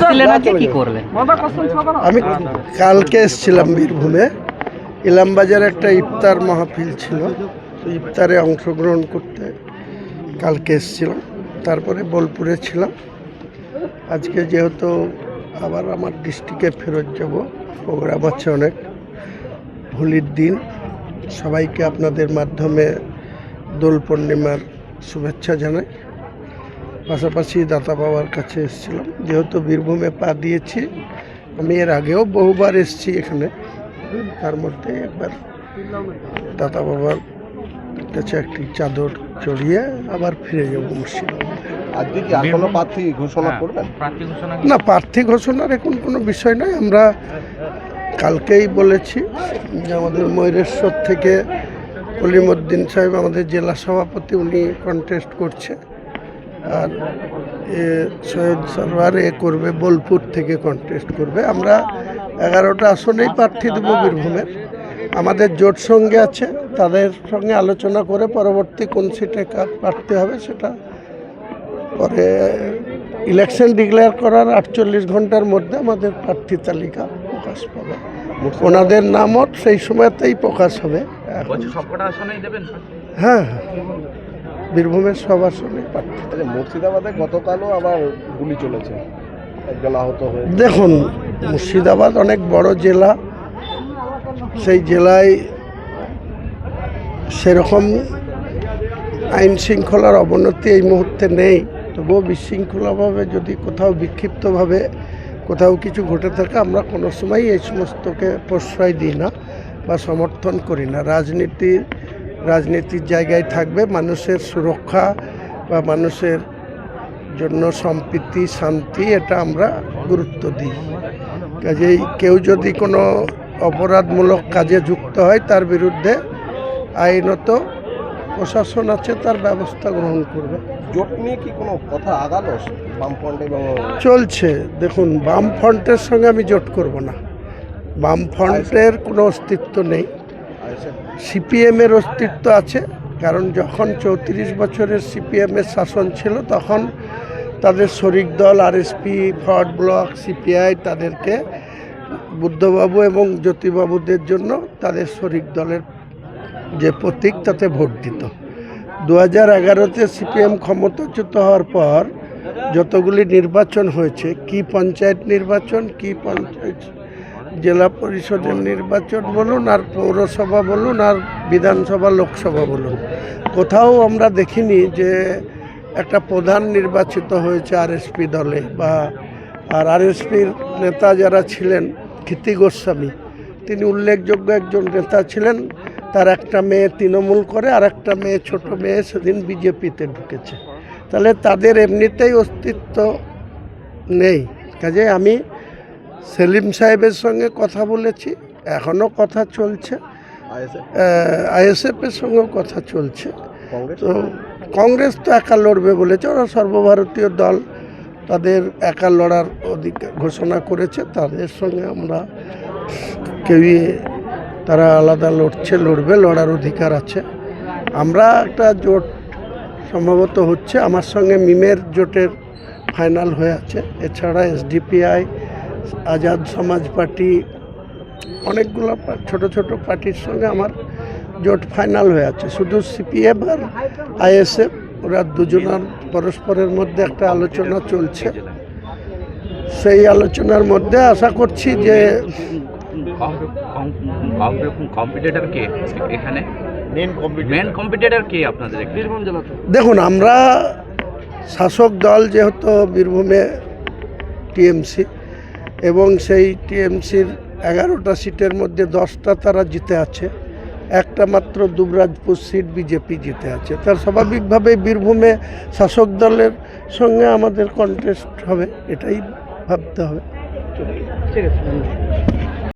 এসেছিলেন আজকে, কি করলেন? আমি কালকে এসেছিলাম বীরভূমে, ইলামবাজারে একটা ইফতার মাহফিল ছিল, তো ইফতারে অংশগ্রহণ করতে কালকে এসেছিলাম। তারপরে বোলপুরে ছিলাম। আজকে যেহেতু আবার আমার ডিস্ট্রিক্টে ফেরত যাব, প্রোগ্রাম আছে অনেক, হোলির দিন। সবাইকে আপনাদের মাধ্যমে দোল পূর্ণিমার শুভেচ্ছা জানাই। পাশাপাশি দাতা বাবার কাছে এসেছিলাম, যেহেতু বীরভূমে পা দিয়েছি। আমি এর আগেও বহুবার এসেছি এখানে, তার মধ্যে একবার দাতা বাবার কাছে একটি চাদর চড়িয়ে আবার ফিরে যাব মুর্শিদাবাদে। আজকে কি আর কোনো প্রার্থী ঘোষণা করবেন? না, প্রার্থী ঘোষণার এখন কোনো বিষয় নয়। আমরা কালকেই বলেছি যে আমাদের ময়ূরেশ্বর থেকে কলিমউদ্দিন সাহেব আমাদের জেলা সভাপতি, উনি কন্টেস্ট করছে। আর সৈয়দ সরওয়ার করবে, বোলপুর থেকে কন্টেস্ট করবে। আমরা 11টা আসনেই প্রার্থী দেবো বীরভূমের। আমাদের জোট সঙ্গে আছে, তাদের সঙ্গে আলোচনা করে পরবর্তী কোন সিটে কার প্রার্থী হবে সেটা পরে ইলেকশন ডিক্লেয়ার করার 48 ঘন্টার মধ্যে আমাদের প্রার্থী তালিকা প্রকাশ পাবে। ওনাদের নামও সেই সময়তেই প্রকাশ হবে। হ্যাঁ, বীরভূমের সব আসনে প্রার্থী। মুর্শিদাবাদে গতকালও আবার গুলি চলেছে, একজন আহত হয়েছে। দেখুন, মুর্শিদাবাদ অনেক বড় জেলা, সেই জেলায় সেরকম আইন শৃঙ্খলার অবনতি এই মুহূর্তে নেই। তবুও বিশৃঙ্খলাভাবে যদি কোথাও বিক্ষিপ্তভাবে কোথাও কিছু ঘটে থাকে, আমরা কোনো সময় এই সমস্তকে প্রশ্রয় দিই না বা সমর্থন করি না। রাজনীতির জায়গায় থাকবে, মানুষের সুরক্ষা বা মানুষের জন্য সম্প্রীতি শান্তি, এটা আমরা গুরুত্ব দিই। কাজেই কেউ যদি কোনো অপরাধমূলক কাজে যুক্ত হয়, তার বিরুদ্ধে আইনত প্রশাসন আছে, তার ব্যবস্থা গ্রহণ করবে। জোট নিয়ে কি কোনো কথা আগালো বামফ্রন্ট এবং? চলছে। দেখুন, বামফ্রন্টের সঙ্গে আমি জোট করব না। বামফ্রন্টের কোনো অস্তিত্ব নেই। সিপিএমের অস্তিত্ব আছে, কারণ যখন 34 বছরের সিপিএমের শাসন ছিল, তখন তাদের শরিক দল আরএসপি, ফরওয়ার্ড ব্লক, সিপিআই তাদেরকে বুদ্ধবাবু এবং জ্যোতিবাবুদের জন্য তাদের শরিক দলের যে প্রতীক তাতে ভোট দিত। 2011-তে সিপিএম ক্ষমতাচ্যুত হওয়ার পর যতগুলি নির্বাচন হয়েছে, কি পঞ্চায়েত নির্বাচন, কি পঞ্চায়েত জেলা পরিষদের নির্বাচন বলুন, আর পৌরসভা বলুন, আর বিধানসভা লোকসভা বলুন, কোথাও আমরা দেখিনি যে একটা প্রধান নির্বাচিত হয়েছে আরএসপি দলে। বা আর আরএসপির নেতা যারা ছিলেন, ক্ষিতি গোস্বামী, তিনি উল্লেখযোগ্য একজন নেতা ছিলেন। তার একটা মেয়ে তৃণমূল করে, আর একটা মেয়ে, ছোট মেয়ে, সেদিন বিজেপিতে ঢুকেছে। তাহলে তাদের এমনিতেই অস্তিত্ব নেই। কাজে আমি সেলিম সাহেবের সঙ্গে কথা বলেছি, এখনও কথা চলছে। আইএসএফের সঙ্গেও কথা চলছে। তো কংগ্রেস তো একা লড়বে বলেছে, ওরা সর্বভারতীয় দল, তাদের একা লড়ার অধিকার ঘোষণা করেছে। তাদের সঙ্গে আমরা কেউই, তারা আলাদা লড়বে, লড়ার অধিকার আছে। আমরা একটা জোট সম্ভবত হচ্ছে, আমার সঙ্গে মিমের জোটের ফাইনাল হয়ে আছে। এছাড়া এসডিপিআই, আজাদ সমাজ পার্টি, অনেকগুলো ছোট ছোট পার্টির সঙ্গে আমার জোট ফাইনাল হয়ে আছে। শুধু সিপিএম আর আইএসএফ, ওরা দুজনের পরস্পরের মধ্যে একটা আলোচনা চলছে। সেই আলোচনার মধ্যে আশা করছি যে দেখুন, আমরা শাসক দল যেহেতু বীরভূমে টিএমসি, এবং সেই টিএমসির 11টা সিটের মধ্যে 10টা তারা জিতে আছে, একটা মাত্র দুবরাজপুর সিট বিজেপি জিতে আছে। তার স্বাভাবিকভাবে বীরভূমে শাসক দলের সঙ্গে আমাদের কন্টেস্ট হবে, এটাই ভাবতে হবে। ঠিক আছে।